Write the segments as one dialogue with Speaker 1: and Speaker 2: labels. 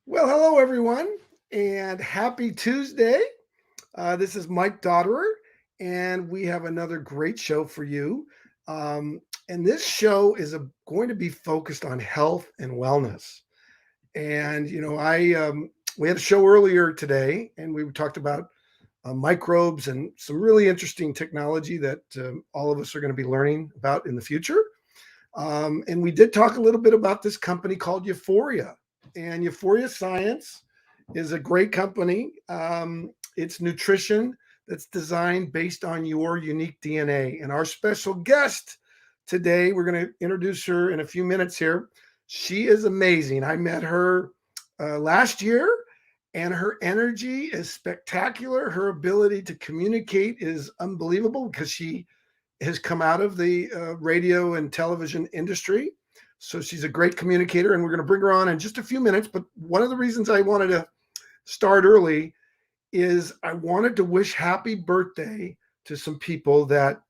Speaker 1: Well, hello everyone, and happy Tuesday. This is Mike Dotterer, and we have another great show for you. And this show is going to be focused on health and wellness. And we had a show earlier today, and we talked about microbes and some really interesting technology that all of us are going to be learning about in the future. And we did talk a little bit about this company called Euphoria. And Üforia Science is a great company. It's nutrition that's designed based on your unique DNA. And our special guest today, we're going to introduce her in a few minutes here. She is amazing. I met her last year, and her energy is spectacular. Her ability to communicate is unbelievable because she has come out of the radio and television industry. So she's a great communicator, and we're going to bring her on in just a few minutes. But one of the reasons I wanted to start early is I wanted to wish happy birthday to some people that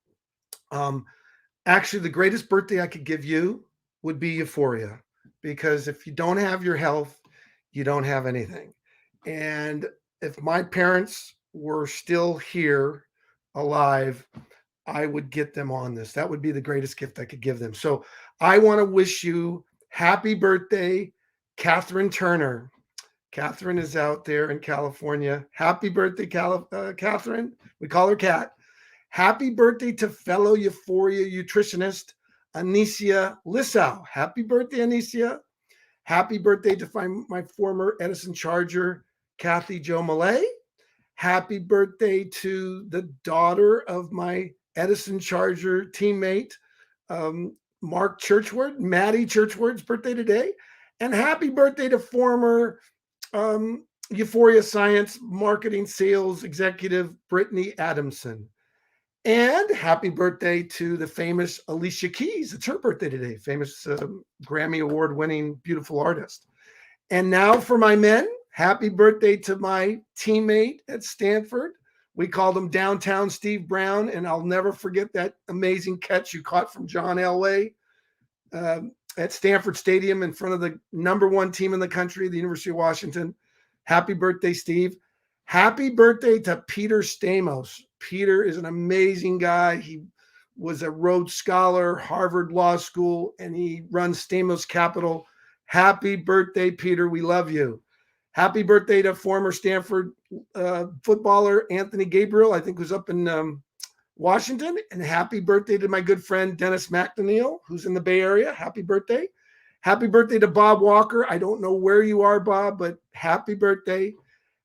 Speaker 1: actually the greatest birthday I could give you would be Euphoria. Because if you don't have your health, you don't have anything. And if my parents were still here alive, I would get them on this. That would be the greatest gift I could give them. So I want to wish you happy birthday, Catherine Turner. Catherine is out there in California. Happy birthday, Catherine. We call her Cat. Happy birthday to fellow Euphoria Ütritionist, Anicia Lissau. Happy birthday, Anicia. Happy birthday to my former Edison Charger, Kathy Jo Malay. Happy birthday to the daughter of my Edison Charger teammate, Mark Churchward, Maddie Churchward's birthday today. And happy birthday to former Üforia Science marketing sales executive, Brittany Adamson. And happy birthday to the famous Alicia Keys. It's her birthday today, famous Grammy Award winning, beautiful artist. And now for my men, happy birthday to my teammate at Stanford. We called him Downtown Steve Brown, and I'll never forget that amazing catch you caught from John Elway at Stanford Stadium in front of the number one team in the country, the University of Washington. Happy birthday, Steve. Happy birthday to Peter Stamos. Peter is an amazing guy. He was a Rhodes Scholar, Harvard Law School, and he runs Stamos Capital. Happy birthday, Peter. We love you. Happy birthday to former Stanford footballer Anthony Gabriel, I think was up in Washington. And happy birthday to my good friend Dennis McNeil, who's in the Bay Area. Happy birthday. Happy birthday to Bob Walker. I don't know where you are, Bob, but happy birthday.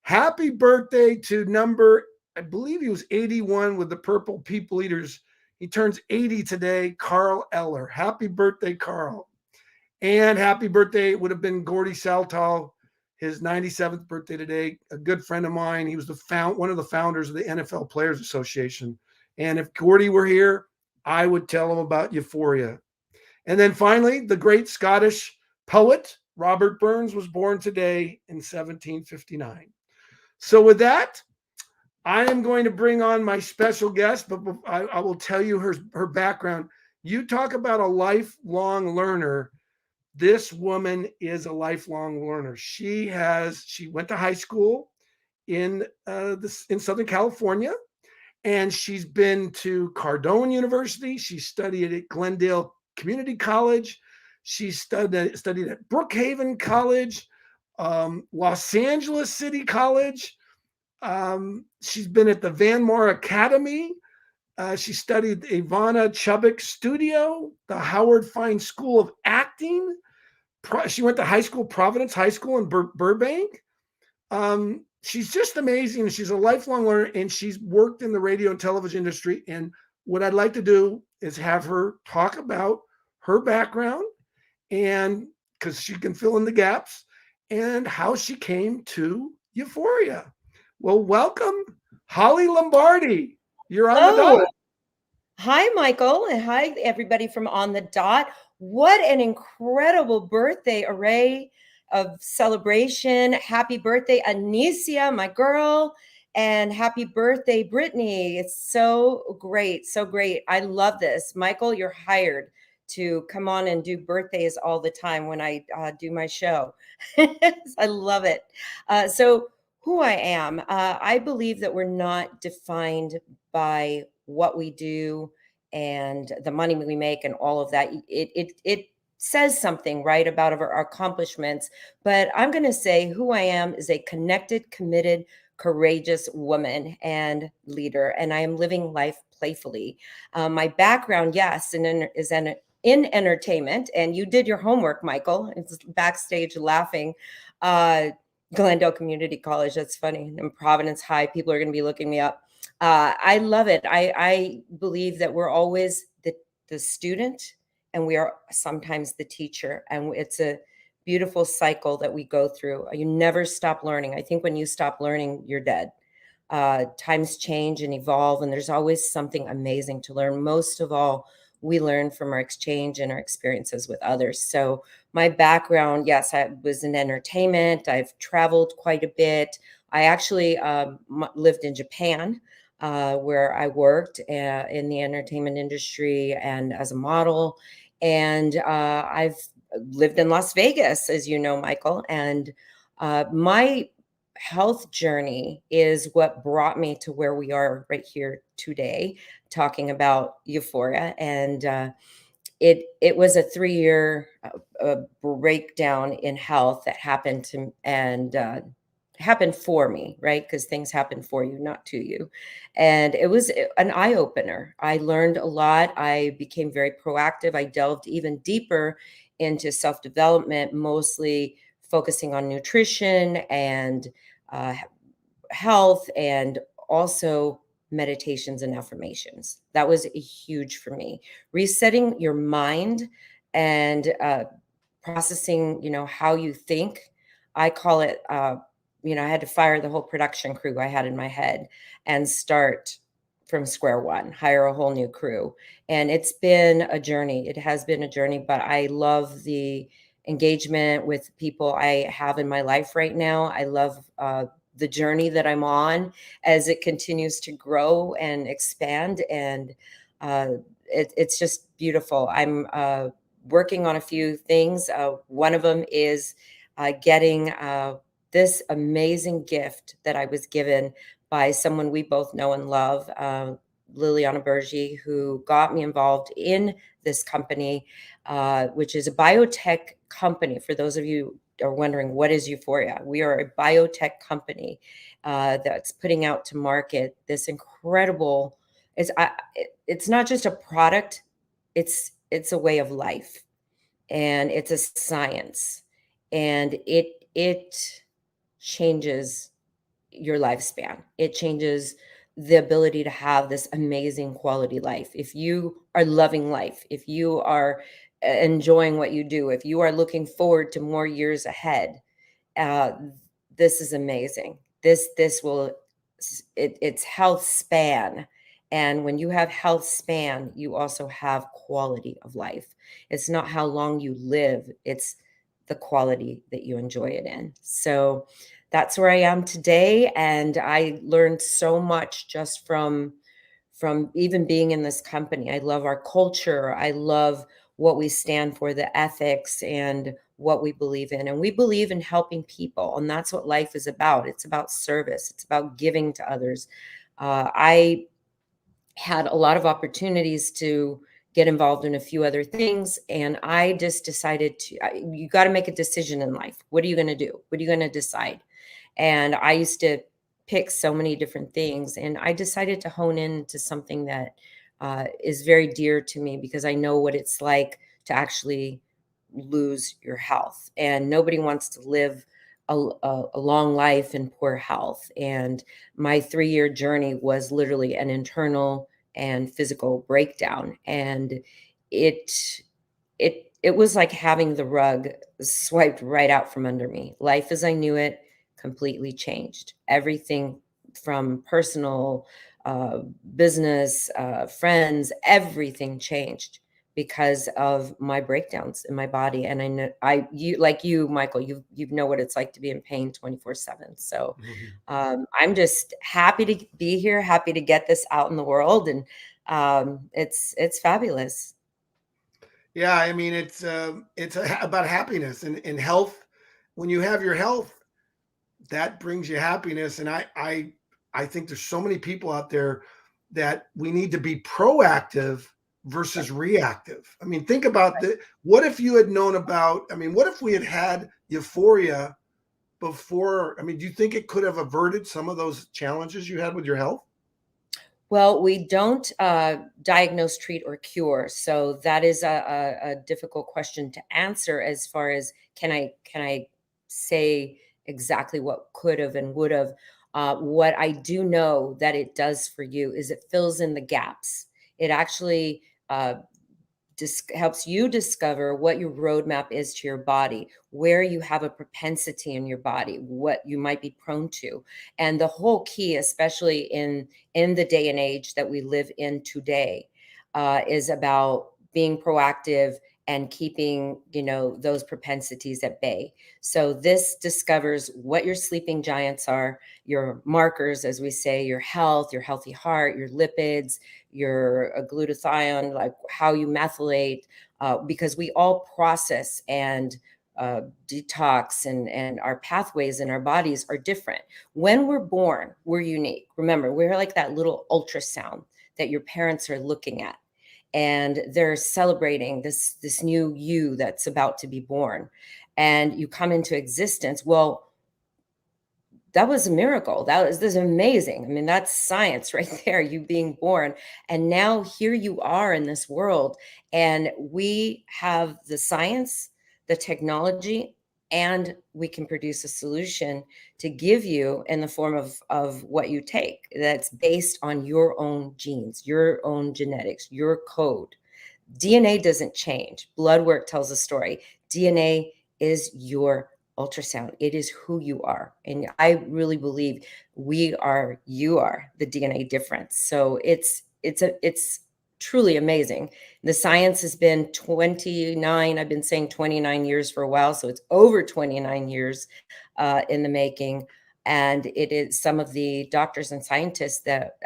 Speaker 1: Happy birthday to I believe he was 81 with the Purple People Eaters. He turns 80 today, Carl Eller. Happy birthday, Carl. And happy birthday, it would have been Gordy Saltall, his 97th birthday today, a good friend of mine. He was one of the founders of the NFL Players Association. And if Gordy were here, I would tell him about Euphoria. And then finally, the great Scottish poet, Robert Burns, was born today in 1759. So with that, I am going to bring on my special guest, but I will tell you her background. You talk about a lifelong learner. This woman is a lifelong learner. She went to high school in Southern California, and she's been to Cardone University. She studied at Glendale Community College. She studied at Brookhaven College, Los Angeles City College. She's been at the Van Mar Academy. She studied Ivana Chubbuck Studio, the Howard Fine School of Acting. She went to high school, Providence High School in Burbank. She's just amazing. She's a lifelong learner, and she's worked in the radio and television industry. And what I'd like to do is have her talk about her background, and because she can fill in the gaps, and how she came to Euphoria. Well, welcome, Holly Lombardi. You're on the dot.
Speaker 2: Hi, Michael, and hi, everybody from On the Dot. What an incredible birthday array of celebration. Happy birthday, Anicia, my girl, and happy birthday, Brittany. It's so great, so great. I love this. Michael, you're hired to come on and do birthdays all the time when I do my show. I love it. So, who I am, I believe that we're not defined by what we do and the money we make and all of that. It says something, right, about our accomplishments. But I'm going to say who I am is a connected, committed, courageous woman and leader, and I am living life playfully. My background, yes, is in entertainment, and you did your homework, Michael. It's backstage laughing. Glendale Community College. That's funny. In Providence High, people are going to be looking me up. I love it. I believe that we're always the student, and we are sometimes the teacher, and it's a beautiful cycle that we go through. You never stop learning. I think when you stop learning, you're dead. Times change and evolve, and there's always something amazing to learn. Most of all, we learn from our exchange and our experiences with others. So my background, yes, I was in entertainment. I've traveled quite a bit. I actually lived in Japan, where I worked in the entertainment industry and as a model. And I've lived in Las Vegas, as you know, Michael. And my health journey is what brought me to where we are right here today, talking about Euphoria. And it was a 3-year breakdown in health that happened to and happened for me, right? Because things happen for you, not to you. And it was an eye opener. I learned a lot. I became very proactive. I delved even deeper into self development, mostly focusing on nutrition and uh, health, and also meditations and affirmations. That was huge for me. Resetting your mind and processing, how you think. I call it, I had to fire the whole production crew I had in my head and start from square one, hire a whole new crew. And it's been a journey. It has been a journey, but I love the engagement with people I have in my life right now. I love the journey that I'm on as it continues to grow and expand. And it's just beautiful. I'm working on a few things. One of them is getting this amazing gift that I was given by someone we both know and love, Liliana Bergi, who got me involved in this company, which is a biotech company. For those of you are wondering, what is Euphoria? We are a biotech company that's putting out to market this incredible. It's not just a product; it's a way of life, and it's a science, and it changes your lifespan. It changes the ability to have this amazing quality life. If you are loving life, if you are enjoying what you do, if you are looking forward to more years ahead, uh, this is amazing. This will it's health span. And when you have health span, you also have quality of life. It's not how long you live, it's the quality that you enjoy it in. So that's where I am today. And I learned so much just from even being in this company. I love our culture. I love what we stand for, the ethics and what we believe in. And we believe in helping people. And that's what life is about. It's about service. It's about giving to others. I had a lot of opportunities to get involved in a few other things. And I just decided you got to make a decision in life. What are you going to do? What are you going to decide? And I used to pick so many different things. And I decided to hone in to something that is very dear to me, because I know what it's like to actually lose your health. And nobody wants to live a long life in poor health. And my 3-year journey was literally an internal and physical breakdown. And it it was like having the rug swiped right out from under me. Life as I knew it completely changed. Everything from personal, business, friends, everything changed because of my breakdowns in my body. And I know you, like you, Michael, you know what it's like to be in pain 24/7. So I'm just happy to be here, happy to get this out in the world, and it's fabulous.
Speaker 1: Yeah, I mean, about happiness and health. When you have your health, that brings you happiness. And I think there's so many people out there that we need to be proactive versus reactive. I mean, think about the what if you had known about, I mean, what if we had had euphoria before? I mean, do you think it could have averted some of those challenges you had with your health?
Speaker 2: Well, we don't diagnose, treat, or cure, so that is a difficult question to answer. As far as can I say exactly what could have and would have? What I do know that it does for you is it fills in the gaps. It actually helps you discover what your roadmap is to your body, where you have a propensity in your body, what you might be prone to. And the whole key, especially in the day and age that we live in today, is about being proactive and keeping, those propensities at bay. So this discovers what your sleeping giants are, your markers, as we say, your health, your healthy heart, your lipids, your glutathione, like how you methylate, because we all process and detox, and our pathways in our bodies are different. When we're born, we're unique. Remember, we're like that little ultrasound that your parents are looking at, and they're celebrating this new you that's about to be born, and you come into existence. Well, that was a miracle. This is amazing. I mean, that's science right there, you being born. And now here you are in this world. And we have the science, the technology, and we can produce a solution to give you in the form of what you take that's based on your own genes, your own genetics, your code. DNA doesn't change. Blood work tells a story. DNA is your ultrasound. It is who you are. And I really believe you are the DNA difference. So it's truly amazing. The science has been 29, I've been saying 29 years for a while, so it's over 29 years in the making. And it is some of the doctors and scientists that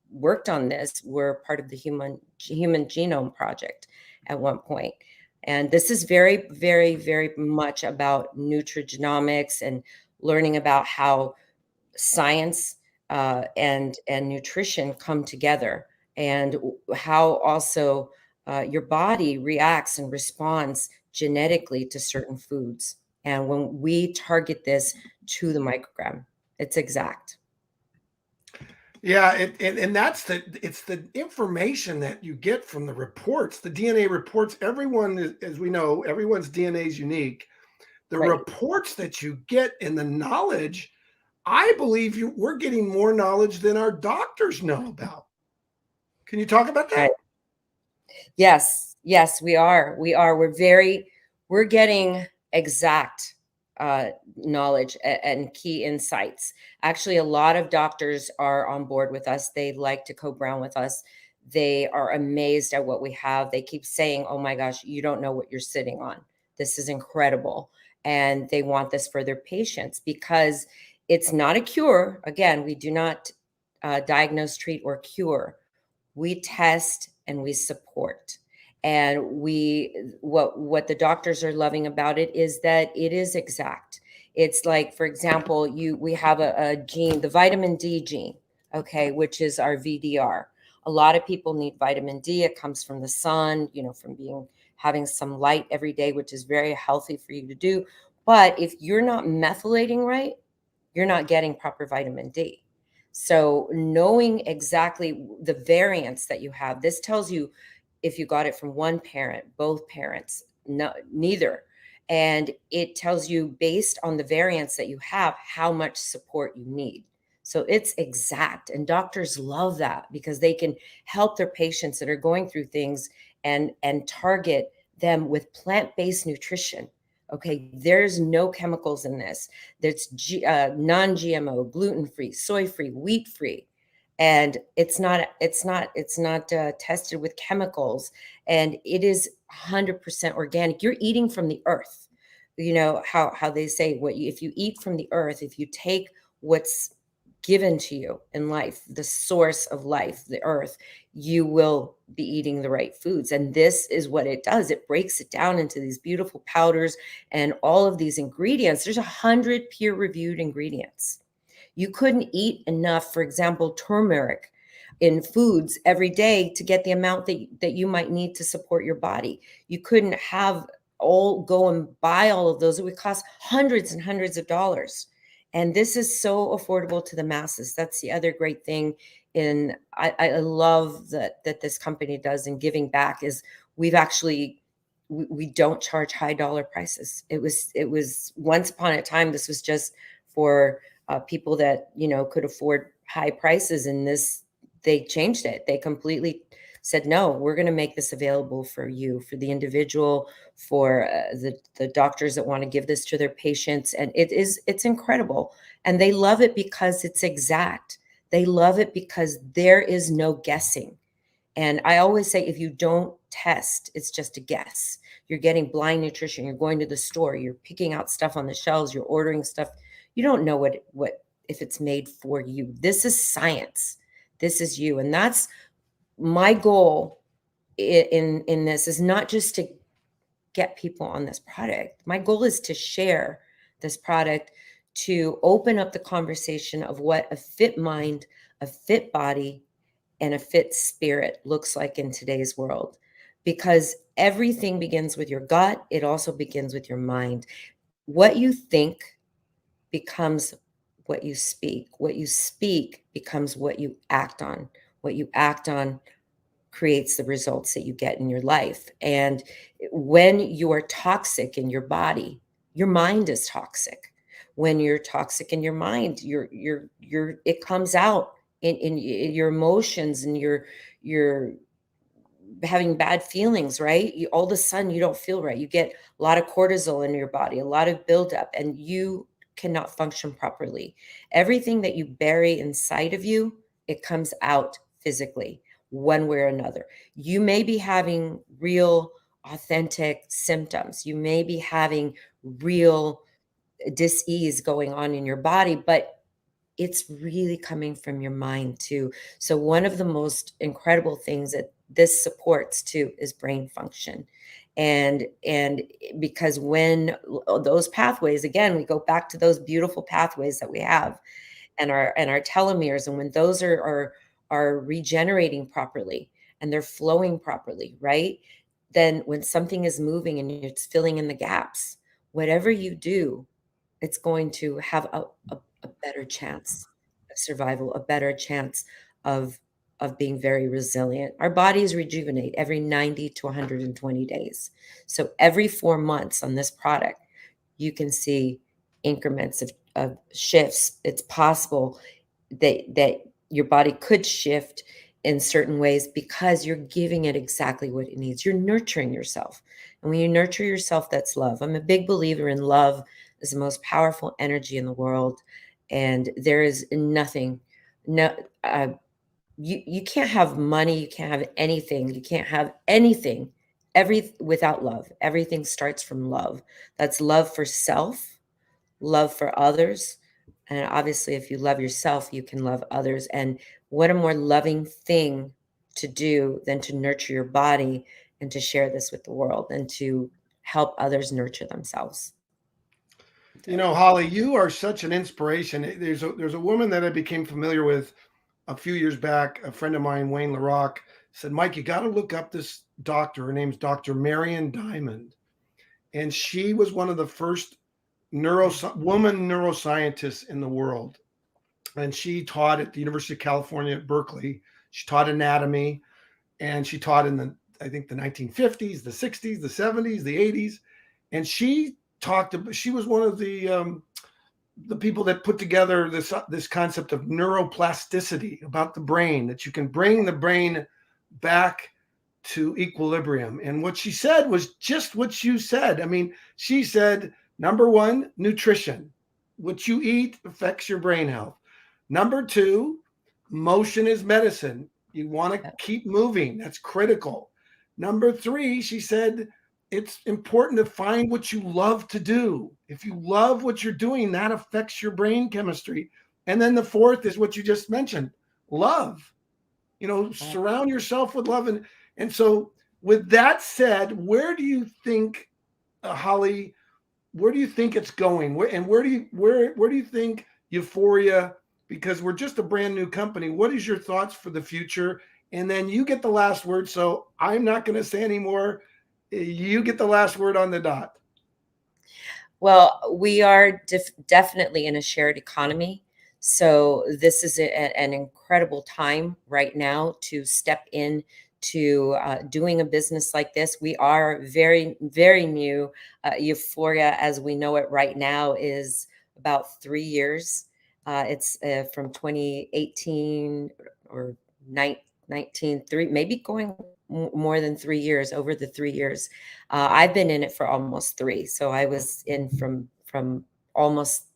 Speaker 2: worked on this were part of the human genome project at one point. And this is very, very, very much about nutrigenomics and learning about how science and nutrition come together, and how also your body reacts and responds genetically to certain foods. And when we target this to the microgram, it's exact.
Speaker 1: Yeah, and it's the information that you get from the reports, the DNA reports. Everyone, as we know, everyone's DNA is unique. The
Speaker 2: Right.
Speaker 1: reports that you get and the knowledge, I believe we're getting more knowledge than our doctors know about. Can you talk about that?
Speaker 2: Right. Yes, yes, we are. We are. We're getting exact knowledge and key insights. Actually, a lot of doctors are on board with us. They like to co-brown with us. They are amazed at what we have. They keep saying, "Oh my gosh, you don't know what you're sitting on. This is incredible." And they want this for their patients because it's not a cure. Again, we do not diagnose, treat, or cure. We test and we support. And what the doctors are loving about it is that it is exact. It's like, for example, we have a gene, the vitamin D gene, okay, which is our VDR. A lot of people need vitamin D. It comes from the sun, from having some light every day, which is very healthy for you to do. But if you're not methylating right, you're not getting proper vitamin D. So knowing exactly the variants that you have, this tells you if you got it from one parent, both parents, no, neither. And it tells you based on the variants that you have, how much support you need. So it's exact. And doctors love that because they can help their patients that are going through things and target them with plant-based nutrition. Okay, there's no chemicals in this. That's non-GMO, gluten-free, soy-free, wheat-free, and it's not tested with chemicals, and it is 100% organic. You're eating from the earth. You know how they say if you eat from the earth, if you take what's given to you in life, the source of life, the earth, you will be eating the right foods. And this is what it does. It breaks it down into these beautiful powders and all of these ingredients. There's 100 peer-reviewed ingredients. You couldn't eat enough, for example, turmeric in foods every day to get the amount that you might need to support your body. You couldn't have go and buy all of those. It would cost hundreds and hundreds of dollars. And this is so affordable to the masses. That's the other great thing I love that this company does in giving back is we don't charge high dollar prices. It was once upon a time, this was just for people that, could afford high prices, and they changed it. They completely said, no, we're going to make this available for you, for the individual, for the doctors that want to give this to their patients. And it's incredible. And they love it because it's exact. They love it because there is no guessing. And I always say, if you don't test, it's just a guess. You're getting blind nutrition. You're going to the store. You're picking out stuff on the shelves. You're ordering stuff. You don't know what if it's made for you. This is science. This is you. And that's my goal in this, is not just to get people on this product. My goal is to share this product, to open up the conversation of what a fit mind, a fit body, and a fit spirit looks like in today's world. Because everything begins with your gut. It also begins with your mind. What you think becomes what you speak. What you speak becomes what you act on. What you act on creates the results that you get in your life. And when you are toxic in your body, your mind is toxic. When you're toxic in your mind, it comes out in your emotions, and you're having bad feelings, right? All of a sudden you don't feel right. You get a lot of cortisol in your body, a lot of buildup, and you cannot function properly. Everything that you bury inside of you, it comes out physically, one way or another. You may be having real, authentic symptoms. You may be having real dis-ease going on in your body, but it's really coming from your mind too. So one of the most incredible things that this supports too is brain function. And because when those pathways, again, we go back to those beautiful pathways that we have, and our telomeres, and when those are regenerating properly and they're flowing properly, right? Then when something is moving and it's filling in the gaps, whatever you do, it's going to have a better chance of survival, a better chance of being very resilient. Our bodies rejuvenate every 90 to 120 days. So every 4 months on this product, you can see increments of shifts. It's possible that your body could shift in certain ways because you're giving it exactly what it needs. You're nurturing yourself. And when you nurture yourself, that's love. I'm a big believer in love is the most powerful energy in the world. And there is nothing, you can't have money, you can't have anything, you can't have anything without love. Everything starts from love. That's love for self, love for others. And obviously, if you love yourself, you can love others. And what a more loving thing to do than to nurture your body and to share this with the world and to help others nurture themselves.
Speaker 1: Holly, you are such an inspiration. There's a woman that I became familiar with a few years back. A friend of mine, Wayne LaRock, said, Mike, you got to look up this doctor. Her name's Dr. Marion Diamond. And she was one of the first woman neuroscientists in the world. And she taught at the University of California at Berkeley. She taught anatomy, and she taught in I think the 1950s, the 60s, the 70s, the 80s. And she was one of the people that put together this concept of neuroplasticity about the brain, that you can bring the brain back to equilibrium. And what she said was just what you said. I mean, she said, number one, nutrition. What you eat affects your brain health. Number two, motion is medicine. You want to keep moving. That's critical. Number three, she said, it's important to find what you love to do. If you love what you're doing, that affects your brain chemistry. And then the fourth is what you just mentioned, love. Surround yourself with love. And so with that said, where do you think, Holly, where do you think it's going? Where do you think Euphoria, because we're just a brand new company, what is your thoughts for the future? And then you get the last word. So I'm not going to say anymore. You get the last word on the dot.
Speaker 2: Well, we are definitely in a shared economy. So this is an incredible time right now to step in to doing a business like this. We are very, very new. Euphoria, as we know it right now, is about 3 years. It's from 2018 or 19, maybe going more than 3 years, over the 3 years. I've been in it for almost three, so I was in from almost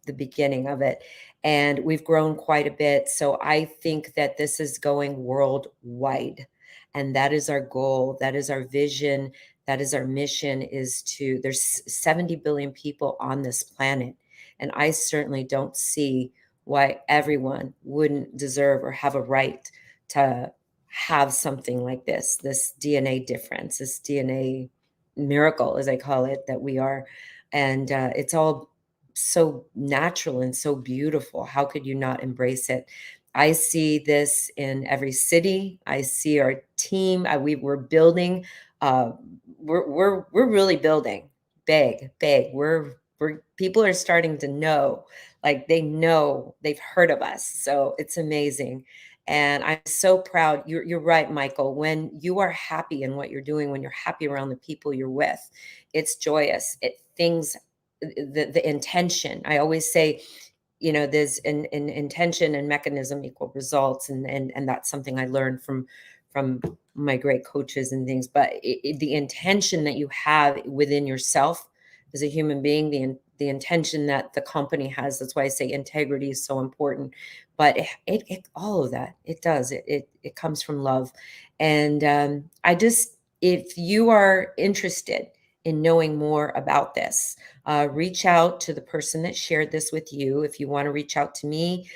Speaker 2: the beginning of it, and we've grown quite a bit. So I think that this is going worldwide, and that is our goal. That is our vision. That is our mission. Is to there's 70 billion people on this planet, and I certainly don't see why everyone wouldn't deserve or have a right to have something like this DNA difference, this DNA miracle, as I call it, that we are. And it's all so natural and so beautiful. How could you not embrace it? I see this in every city. I see our team. We're building. Uh, we're really building big, big. We're people are starting to know, like they know, they've heard of us. So it's amazing. And I'm so proud. You're right, Michael. When you are happy in what you're doing, when you're happy around the people you're with, it's joyous. The intention. I always say, there's an intention and mechanism equal results, and that's something I learned from my great coaches and things. But the intention that you have within yourself as a human being, the intention that the company has. That's why I say integrity is so important. But it all of that, it does it comes from love. And if you are interested in knowing more about this, reach out to the person that shared this with you. If you want to reach out to me,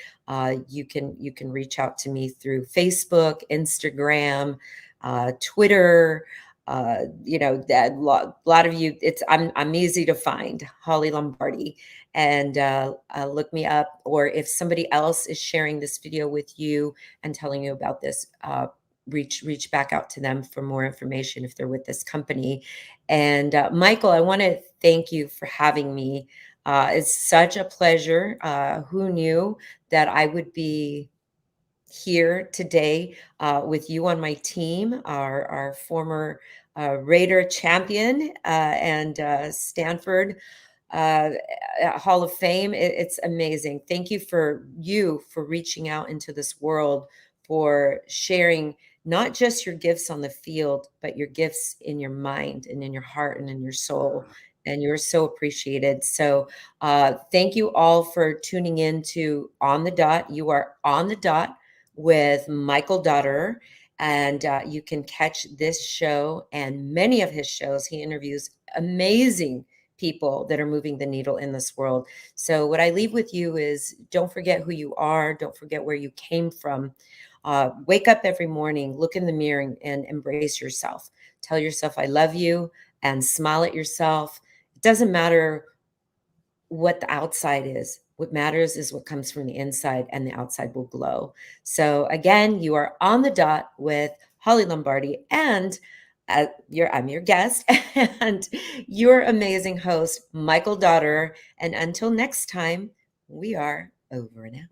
Speaker 2: you can reach out to me through Facebook, Instagram, Twitter. That lot of you, I'm easy to find, Holly Lombardi, and look me up. Or if somebody else is sharing this video with you and telling you about this, reach back out to them for more information if they're with this company. And Michael, I want to thank you for having me. It's such a pleasure. Who knew that I would be here today with you on my team, our former Raider champion and Stanford Hall of Fame. It's amazing. Thank you for reaching out into this world, for sharing not just your gifts on the field, but your gifts in your mind and in your heart and in your soul. And you're so appreciated. So thank you all for tuning in to On the Dot. You are on the dot with Michael Dotterer. And you can catch this show and many of his shows. He interviews amazing people that are moving the needle in this world. So what I leave with you is, don't forget who you are. Don't forget where you came from. Wake up every morning, look in the mirror and embrace yourself. Tell yourself, I love you, and smile at yourself. It doesn't matter what the outside is. What matters is what comes from the inside, and the outside will glow. So again, you are on the dot with Holly Lombardi, and I'm your guest and your amazing host, Michael Dotterer. And until next time, we are over and out.